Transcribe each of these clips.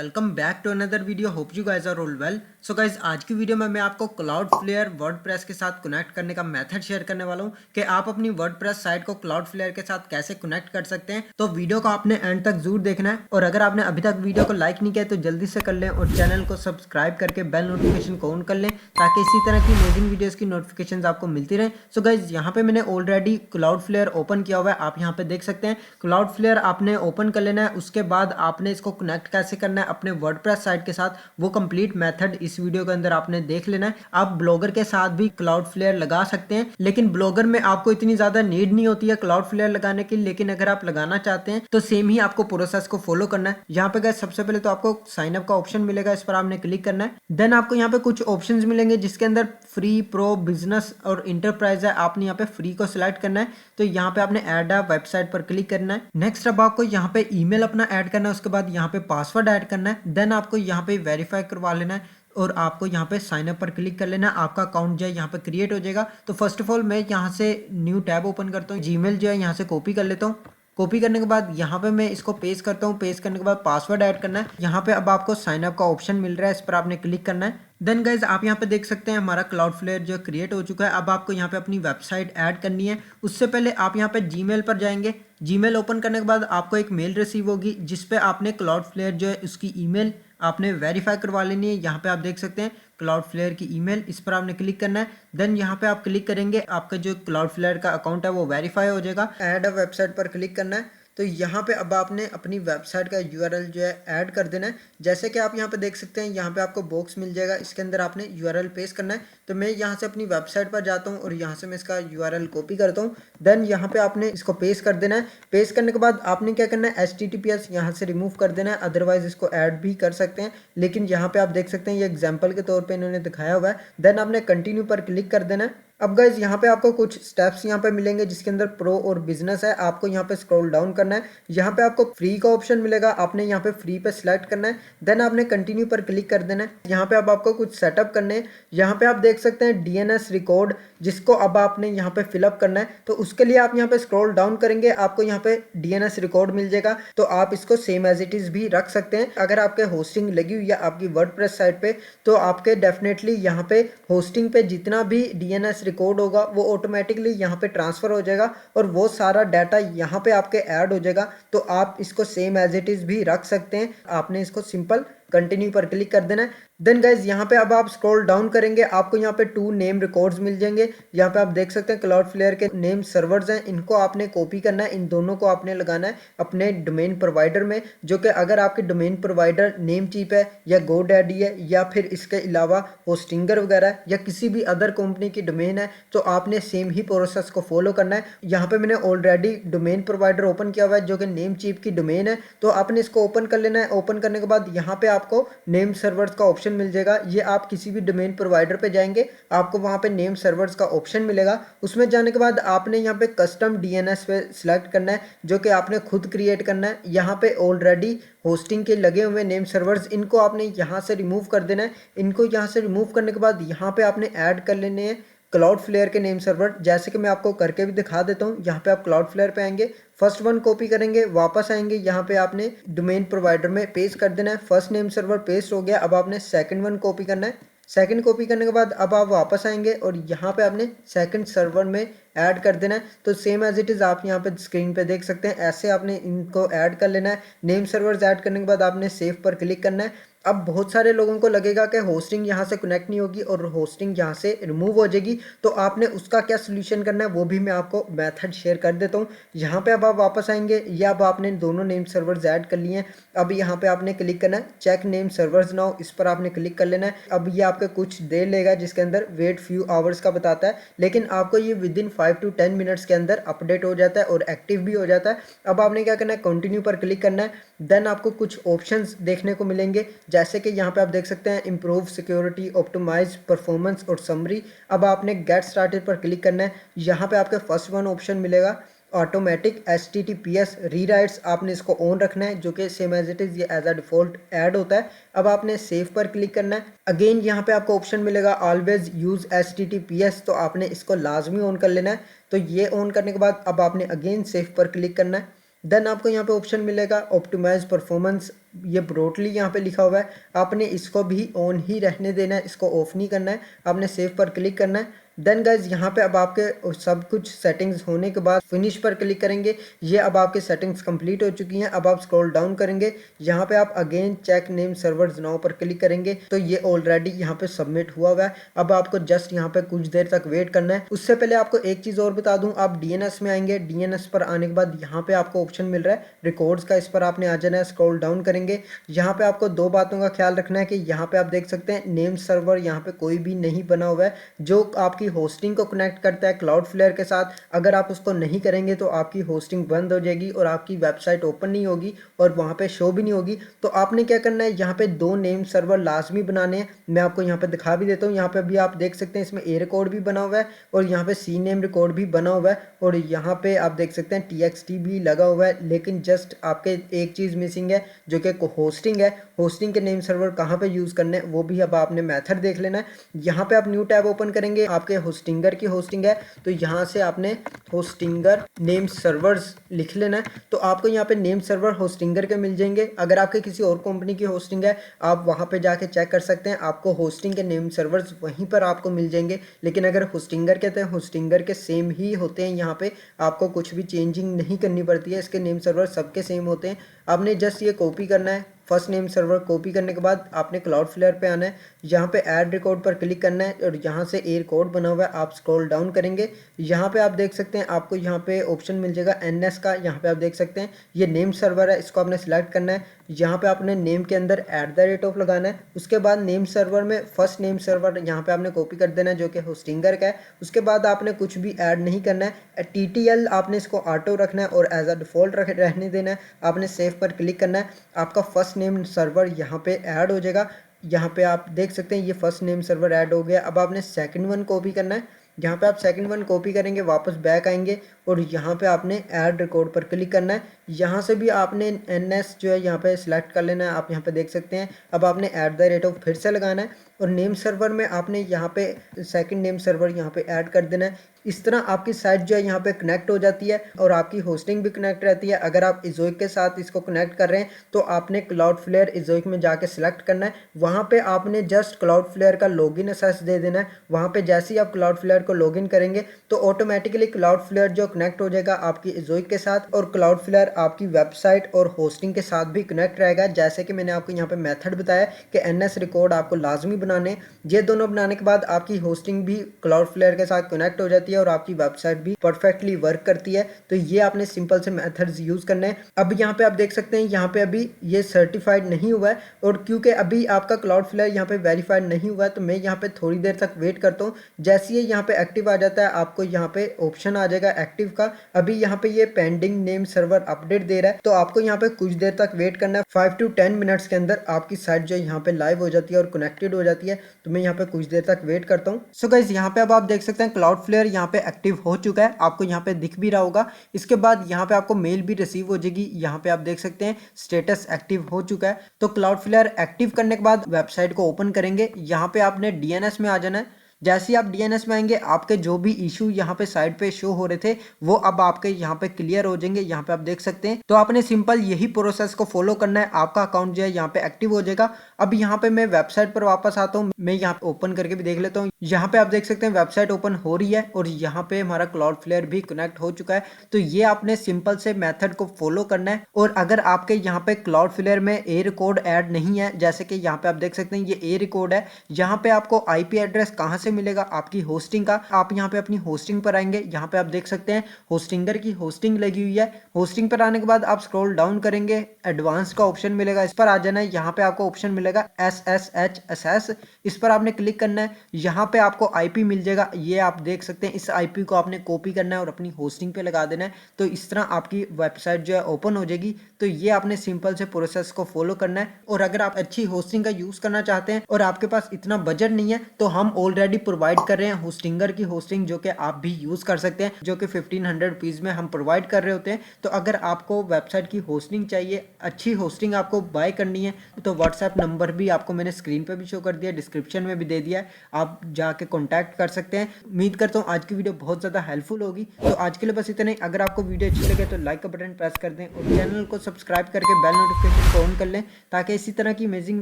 Welcome back to another video. Hope you guys are all well. So guys, आज की video में मैं आपको क्लाउडफ्लेयर वर्डप्रेस के साथ कनेक्ट करने का मेथड शेयर करने वाला हूं कि आप अपनी वर्डप्रेस साइट को क्लाउडफ्लेयर के साथ कैसे कनेक्ट कर सकते हैं। तो वीडियो को आपने एंड तक जरूर देखना है, और अगर आपने अभी तक वीडियो को लाइक नहीं किया तो जल्दी से कर लें और चैनल को सब्सक्राइब करके बेल नोटिफिकेशन को ऑन कर लें ताकि इसी तरह की अमेजिंग वीडियोस की नोटिफिकेशन आपको मिलती रहे। सो गाइस, यहाँ पे मैंने ऑलरेडी क्लाउडफ्लेयर ओपन किया हुआ है, आप यहाँ पे देख सकते हैं। क्लाउडफ्लेयर आपने ओपन कर लेना है, उसके बाद आपने इसको कनेक्ट कैसे करना है अपने वर्डप्रेस साइट के साथ, वो कंप्लीट मेथड इस वीडियो के अंदर आपने देख लेना है। आप ब्लॉगर के साथ भी क्लाउडफ्लेयर लगा सकते हैं, लेकिन ब्लॉगर में आपको इतनी ज्यादा नीड नहीं होती है क्लाउडफ्लेयर लगाने की। लेकिन अगर आप लगाना चाहते हैं तो सेम ही आपको प्रोसेस को फॉलो करना है। यहाँ पे गाइस सबसे पहले तो आपको साइन अप का ऑप्शन मिलेगा, इस पर आपने क्लिक करना है। देन आपको यहाँ पे कुछ ऑप्शंस मिलेंगे जिसके अंदर फ्री, प्रो, बिजनेस और इंटरप्राइज है। आपने यहाँ पे फ्री को सिलेक्ट करना है, तो यहाँ पे आपने ऐड अ वेबसाइट पर क्लिक करना है। नेक्स्ट अब आपको यहाँ पे ईमेल अपना ऐड करना है, उसके बाद यहाँ पे पासवर्ड ऐड करना है। देन आपको यहाँ पे वेरीफाई करवा लेना है और आपको यहाँ पे साइन अप पर क्लिक कर लेना है। आपका अकाउंट जो है यहाँ पे क्रिएट हो जाएगा। तो फर्स्ट ऑफ ऑल मैं यहाँ से न्यू टैब ओपन करता हूँ, जीमेल जो है यहाँ से कॉपी कर लेता हूँ। कॉपी करने के बाद यहाँ पे मैं इसको पेस्ट करता हूँ। पेस्ट करने के बाद पासवर्ड ऐड करना है। यहाँ पे अब आपको साइन अप का ऑप्शन मिल रहा है, इस पर आपने क्लिक करना है। देन गाइज आप यहाँ पे देख सकते हैं हमारा क्लाउडफ्लेयर जो क्रिएट हो चुका है। अब आपको यहाँ पे अपनी वेबसाइट ऐड करनी है। उससे पहले आप यहाँ पे जीमेल पर जाएंगे। जीमेल ओपन करने के बाद आपको एक मेल रिसीव होगी जिस पे आपने क्लाउडफ्लेयर जो है उसकी ईमेल आपने वेरीफाई करवा लेनी है। यहाँ पे आप देख सकते हैं क्लाउडफ्लेयर की ईमेल, इस पर आपने क्लिक करना है। देन यहाँ पे आप क्लिक करेंगे, आपका जो क्लाउडफ्लेयर का अकाउंट है वो वेरीफाई हो जाएगा। ऐड अ वेबसाइट पर क्लिक करना है। तो यहाँ पे अब आपने अपनी वेबसाइट का यूआरएल जो है ऐड कर देना है। जैसे कि आप यहाँ पे देख सकते हैं, यहाँ पे आपको बॉक्स मिल जाएगा, इसके अंदर आपने यूआरएल पेस्ट करना है। तो मैं यहाँ से अपनी वेबसाइट पर जाता हूँ और यहाँ से मैं इसका यूआरएल कॉपी करता हूँ। देन यहाँ पे आपने इसको पेस्ट कर देना है। पेस्ट करने के बाद आपने क्या करना है, HTTPS यहाँ से रिमूव कर देना है, अदरवाइज इसको ऐड भी कर सकते हैं। लेकिन यहाँ पे आप देख सकते हैं ये एग्जाम्पल के तौर पर इन्होंने दिखाया हुआ है। देन आपने कंटिन्यू पर क्लिक कर देना है। अब गाइज यहाँ पे आपको कुछ स्टेप्स यहाँ पे मिलेंगे जिसके अंदर प्रो और बिजनेस है। आपको यहाँ पे स्क्रॉल डाउन करना है, यहाँ पे आपको फ्री का ऑप्शन मिलेगा, आपने यहाँ पे फ्री पे सिलेक्ट करना है। देन आपने कंटिन्यू पर क्लिक कर देना है। यहाँ पे अब आपको कुछ सेटअप करने हैं। यहाँ पे आप देख सकते हैं DNS रिकॉर्ड, जिसको अब आपने यहाँ पे फिलअप करना है। तो उसके लिए आप यहाँ पे स्क्रॉल डाउन करेंगे, आपको यहाँ पे DNS रिकॉर्ड मिल जाएगा। तो आप इसको सेम एज इट इज भी रख सकते हैं। अगर आपके होस्टिंग लगी हुई है आपकी वर्डप्रेस साइट पे, तो आपके डेफिनेटली यहाँ पे होस्टिंग पे जितना भी DNS रिकॉर्ड होगा वो ऑटोमेटिकली यहाँ पे ट्रांसफर हो जाएगा और वो सारा डाटा यहाँ पे आपके ऐड हो जाएगा। तो आप इसको सेम एज इट इज भी रख सकते हैं। आपने इसको सिंपल कंटिन्यू पर क्लिक कर देना है। देन गाइज यहाँ पे अब आप स्क्रॉल डाउन करेंगे, आपको यहाँ पे 2 नेम रिकॉर्ड्स मिल जाएंगे। यहाँ पे आप देख सकते हैं क्लाउडफ्लेयर के नेम सर्वर्स हैं, इनको आपने कॉपी करना है। इन दोनों को आपने लगाना है अपने डोमेन प्रोवाइडर में, जो कि अगर आपके डोमेन प्रोवाइडर नेमचीप है या गोडैडी है या फिर इसके अलावा होस्टिंगर वगैरह या किसी भी अदर कंपनी की डोमेन है, तो आपने सेम ही प्रोसेस को फॉलो करना है। यहाँ पे मैंने ऑलरेडी डोमेन प्रोवाइडर ओपन किया हुआ है जो कि नेमचीप की डोमेन है, तो आपने इसको ओपन कर लेना है। ओपन करने के बाद यहाँ पे आपको नेम सर्वर्स का ऑप्शन मिल जाएगा। ये आप किसी भी डोमेन प्रोवाइडर पे जाएंगे, आपको वहाँ पे नेम सर्वर्स का ऑप्शन मिलेगा। उसमें जाने के बाद आपने यहाँ पे कस्टम DNS पे सिलेक्ट करना है, जो कि आपने खुद क्रिएट करना है। यहाँ पे ऑलरेडी होस्टिंग के लगे हुए नेम सर्वर्स, इनको आपने यहाँ से रिमूव कर देना है। इनको यहाँ से रिमूव करने के बाद यहाँ पे आपने ऐड कर लेने हैं क्लाउडफ्लेयर के नेम सर्वर, जैसे कि मैं आपको करके भी दिखा देता हूँ। यहाँ पे आप क्लाउडफ्लेयर पे आएंगे, फर्स्ट वन कॉपी करेंगे, वापस आएंगे, यहाँ पे आपने डोमेन प्रोवाइडर में पेस्ट कर देना है। फर्स्ट नेम सर्वर पेस्ट हो गया, अब आपने सेकंड वन कॉपी करना है। सेकंड कॉपी करने के बाद अब आप वापस आएंगे और यहाँ पे आपने सेकंड सर्वर में ऐड कर देना है। तो सेम एज इट इज़ आप यहाँ पे स्क्रीन पे देख सकते हैं, ऐसे आपने इनको ऐड कर लेना है। नेम सर्वर्स ऐड करने के बाद आपने सेव पर क्लिक करना है। अब बहुत सारे लोगों को लगेगा कि होस्टिंग यहाँ से कनेक्ट नहीं होगी और होस्टिंग यहाँ से रिमूव हो जाएगी, तो आपने उसका क्या सोल्यूशन करना है वो भी मैं आपको मेथड शेयर कर देता हूँ। यहाँ पे अब आप वापस आएंगे, या अब आपने दोनों नेम सर्वर्स ऐड कर लिए हैं। अब यहाँ पे आपने क्लिक करना है चेक नेम सर्वर्स नाउ, इस पर आपने क्लिक कर लेना है। अब ये आपके कुछ देर लेगा, जिसके अंदर वेट फ्यू आवर्स का बताता है, लेकिन आपको ये विद इन 5 to 10 मिनट्स के अंदर अपडेट हो जाता है और एक्टिव भी हो जाता है। अब आपने क्या करना है, कंटिन्यू पर क्लिक करना है। देन आपको कुछ ऑप्शंस देखने को मिलेंगे, जैसे कि यहाँ पे आप देख सकते हैं इम्प्रूव सिक्योरिटी, ऑप्टिमाइज परफॉर्मेंस और समरी। अब आपने गेट स्टार्टेड पर क्लिक करना है। यहाँ पे आपके फर्स्ट वन ऑप्शन मिलेगा ऑटोमेटिक HTTPS रीराइट्स, आपने इसको ऑन रखना है, जो कि सेम एज इट इज ये एज अ डिफॉल्ट ऐड होता है। अब आपने सेव पर क्लिक करना है। अगेन यहाँ पे आपको ऑप्शन मिलेगा ऑलवेज यूज HTTPS, तो आपने इसको लाजमी ऑन कर लेना है। तो ये ऑन करने के बाद अब आपने अगेन सेव पर क्लिक करना है। देन आपको यहाँ पे ऑप्शन मिलेगा ऑप्टिमाइज परफॉर्मेंस, ये ब्रॉडली यहाँ पे लिखा हुआ है, आपने इसको भी ऑन ही रहने देना है, इसको ऑफ नहीं करना है, आपने सेव पर क्लिक करना है। देन गाइज यहाँ पे अब आपके सब कुछ सेटिंग्स होने के बाद फिनिश पर क्लिक करेंगे, ये अब आपके सेटिंग्स कंप्लीट हो चुकी हैं। अब आप स्क्रॉल डाउन करेंगे, यहाँ पे आप again check name servers now पर क्लिक करेंगे तो ये ऑलरेडी यहाँ पे सबमिट हुआ हुआ है। अब आपको जस्ट यहाँ पे कुछ देर तक वेट करना है। उससे पहले आपको एक चीज़ और बता दूं, आप डीएनएस में आएंगे, डीएनएस पर आने के बाद यहाँ पे आपको ऑप्शन मिल रहा है रिकॉर्ड्स का, इस पर आपने आ जाना है। स्क्रॉल डाउन करेंगे, यहाँ पे आपको दो बातों का ख्याल रखना है कि यहाँ पे आप देख सकते हैं नेम सर्वर यहाँ पे कोई भी नहीं बना हुआ है जो आपकी होस्टिंग को कनेक्ट करता है क्लाउडफ्लेयर के साथ। अगर आप उसको नहीं करेंगे तो आपकी होस्टिंग बंद हो जाएगी और आपकी वेबसाइट ओपन नहीं होगी और वहाँ पे शो भी नहीं होगी। तो आपने क्या करना है, यहाँ पे दो नेम सर्वर लाजमी बनाने हैं। मैं आपको यहाँ पे दिखा भी देता हूँ, यहाँ पे भी आप देख सकते हैं इसमें ए रिकॉर्ड भी बना हुआ है और यहाँ पे सी नेम रिकॉर्ड भी बना हुआ है और यहाँ पे आप देख सकते हैं TXT भी लगा हुआ है। लेकिन जस्ट आपके एक चीज़ मिसिंग है जो कि होस्टिंग है। होस्टिंग के नेम सर्वर कहाँ पे यूज़ करने हैं वो भी अब आपने मेथड देख लेना है। यहाँ पे आप न्यू टैब ओपन करेंगे, आपके होस्टिंगर की होस्टिंग है तो यहाँ से आपने होस्टिंगर नेम सर्वर्स लिख लेना है। तो आपको यहाँ पे नेम सर्वर होस्टिंगर के मिल जाएंगे। अगर आपके किसी और कंपनी की होस्टिंग है आप वहाँ पे जाके चेक कर सकते हैं, आपको होस्टिंग के नेम सर्वर्स वहीं पर आपको मिल जाएंगे। लेकिन अगर होस्टिंगर कहते हैं, होस्टिंगर के सेम ही होते हैं, यहाँ पे आपको कुछ भी चेंजिंग नहीं करनी पड़ती है, इसके नेम सर्वर सबके सेम होते हैं। आपने जस्ट ये कॉपी करना है, फर्स्ट नेम सर्वर कॉपी करने के बाद आपने क्लाउडफ्लेयर पे आना है, यहाँ पे ऐड रिकॉर्ड पर क्लिक करना है और यहाँ से ए रिकॉर्ड बना हुआ है, आप स्क्रॉल डाउन करेंगे, यहाँ पे आप देख सकते हैं आपको यहाँ पे ऑप्शन मिल जाएगा NS का। यहाँ पे आप देख सकते हैं ये नेम सर्वर है, इसको आपने सिलेक्ट करना है। यहाँ पे आपने नेम के अंदर @ लगाना है। उसके बाद नेम सर्वर में फर्स्ट नेम सर्वर यहाँ पे आपने कॉपी कर देना है जो कि होस्टिंगर का है। उसके बाद आपने कुछ भी ऐड नहीं करना है, TTL आपने इसको ऑटो रखना है और एज अ डिफ़ॉल्ट रहने देना है। आपने सेव पर क्लिक करना है, आपका फर्स्ट नेम सर्वर यहाँ पे ऐड हो जाएगा। यहाँ पे आप देख सकते हैं ये फर्स्ट नेम सर्वर ऐड हो गया। अब आपने सेकंड वन कॉपी करना है, यहाँ पे आप सेकंड वन कॉपी करेंगे, वापस बैक आएंगे और यहाँ पे आपने ऐड रिकॉर्ड पर क्लिक करना है। यहाँ से भी आपने NS जो है यहाँ पे सिलेक्ट कर लेना है, आप यहाँ पे देख सकते हैं। अब आपने @ फिर से लगाना है और नेम सर्वर में आपने यहाँ पे सेकंड नेम सर्वर यहाँ पे ऐड कर देना है। इस तरह आपकी साइट जो है यहाँ पे कनेक्ट हो जाती है और आपकी होस्टिंग भी कनेक्ट रहती है। अगर आप इज़ोइक के साथ इसको कनेक्ट कर रहे हैं तो आपने क्लाउडफ्लेयर इज़ोइक में जाके सिलेक्ट करना है, वहाँ पे आपने जस्ट क्लाउडफ्लेयर का लॉगिन एक्सेस दे देना है। वहाँ पे जैसे ही आप क्लाउडफ्लेयर को लॉगिन करेंगे तो ऑटोमेटिकली क्लाउडफ्लेयर जो कनेक्ट हो जाएगा आपकी इज़ोइक के साथ और क्लाउडफ्लेयर आपकी वेबसाइट और होस्टिंग के साथ भी कनेक्ट रहेगा। जैसे कि मैंने आपको यहाँ पे मेथड बताया कि NS रिकॉर्ड आपको लाजमी बनाने, ये दोनों बनाने के बाद आपकी होस्टिंग भी क्लाउडफ्लेयर के साथ कनेक्ट हो जाती है और आपकी वेबसाइट भी परफेक्टली वर्क करती है। तो ये आपने सिंपल से मेथड्स यूज करने हैं। अब यहाँ पे आप देख सकते हैं यहाँ पे अभी ये सर्टिफाइड नहीं हुआ है और क्योंकि अभी आपका क्लाउडफ्लेयर यहाँ पे वेरीफाइड नहीं हुआ है तो मैं यहाँ पे थोड़ी देर तक वेट करता हूँ। जैसे ही यहाँ पे एक्टिव आ जाता है आपको यहाँ पे ऑप्शन आ जाएगा एक्टिव का। अभी यहाँ पे ये पेंडिंग नेम सर्वर अपडेट दे रहा है तो आपको यहाँ पे कुछ देर तक वेट करना है। 5 to 10 मिनट्स के अंदर आपकी साइट जो यहाँ पे लाइव हो जाती है और कनेक्टेड हो जाती है। तो मैं यहाँ पे कुछ देर तक वेट करता हूँ। सो गाइस यहाँ पे अब आप देख सकते हैं क्लाउडफ्लेयर यहाँ पे एक्टिव हो चुका है, आपको यहाँ पे दिख भी रहा होगा। इसके बाद यहाँ पे आपको मेल भी रिसीव हो जाएगी, यहाँ पे आप देख सकते हैं स्टेटस एक्टिव हो चुका है। तो क्लाउडफ्लेयर एक्टिव करने के बाद वेबसाइट को ओपन करेंगे, यहाँ पे आपने DNS में आ जाना है। जैसे ही आप DNS में आएंगे आपके जो भी इशू यहाँ पे साइड पे शो हो रहे थे वो अब आपके यहाँ पे क्लियर हो जाएंगे, यहाँ पे आप देख सकते हैं। तो आपने सिंपल यही प्रोसेस को फॉलो करना है, आपका अकाउंट जो है यहाँ पे एक्टिव हो जाएगा। अब यहाँ पे मैं वेबसाइट पर वापस आता हूँ, मैं यहाँ पे ओपन करके भी देख लेता हूँ। यहाँ पे आप देख सकते हैं वेबसाइट ओपन हो रही है और यहाँ पे हमारा क्लाउडफ्लेयर भी कनेक्ट हो चुका है। तो ये आपने सिंपल से मेथड को फॉलो करना है। और अगर आपके यहाँ पे क्लाउडफ्लेयर में ए रिकॉर्ड ऐड नहीं है, जैसे कि यहाँ पे आप देख सकते हैं ये ए रिकॉर्ड है, यहाँ पे आपको IP एड्रेस कहाँ से मिलेगा, आपकी होस्टिंग का। आप यहाँ पे अपनी होस्टिंग पर आएंगे, यहाँ पे आप देख सकते हैं होस्टिंगर की होस्टिंग लगी हुई है। होस्टिंग पर आने के बाद आप स्क्रॉल डाउन करेंगे, एडवांस का ऑप्शन मिलेगा, इस पर आ जाना है। यहाँ पे आपको ऑप्शन मिलेगा SSH, इस पर आपने क्लिक करना है। यहाँ पे आपको IP मिल जाएगा, ये आप देख सकते हैं। इस IP को आपने कॉपी करना है और अपनी होस्टिंग पे लगा देना है। तो इस तरह आपकी वेबसाइट जो है ओपन हो जाएगी। तो ये आपने सिंपल से प्रोसेस को फॉलो करना है। और अगर आप अच्छी होस्टिंग का यूज करना चाहते हैं और आपके पास इतना बजट नहीं है तो हम ऑलरेडी प्रोवाइड कर रहे हैं होस्टिंगर की होस्टिंग, जो कि आप भी यूज़ कर सकते हैं, जो कि 1500 रुपीज़ में हम प्रोवाइड कर रहे होते हैं। तो अगर आपको वेबसाइट की होस्टिंग चाहिए, अच्छी होस्टिंग आपको बाय करनी है, तो व्हाट्सएप नंबर भी आपको मैंने स्क्रीन पर भी शो कर दिया, डिस्क्रिप्शन में भी दे दिया है, आप जाके कॉन्टैक्ट कर सकते हैं। उम्मीद करता हूँ आज की वीडियो बहुत ज़्यादा हेल्पफुल होगी। तो आज के लिए बस इतना ही। अगर आपको वीडियो अच्छी लगे तो लाइक का बटन प्रेस कर दें और चैनल को सब्सक्राइब करके बेल नोटिफिकेशन को ऑन कर लें, ताकि इसी तरह की अमेजिंग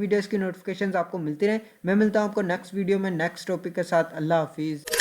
वीडियोस की नोटिफिकेशंस आपको मिलती रहे। मैं मिलता हूँ आपको नेक्स्ट वीडियो में नेक्स्ट टॉपिक के साथ। अल्लाह हाफिज़।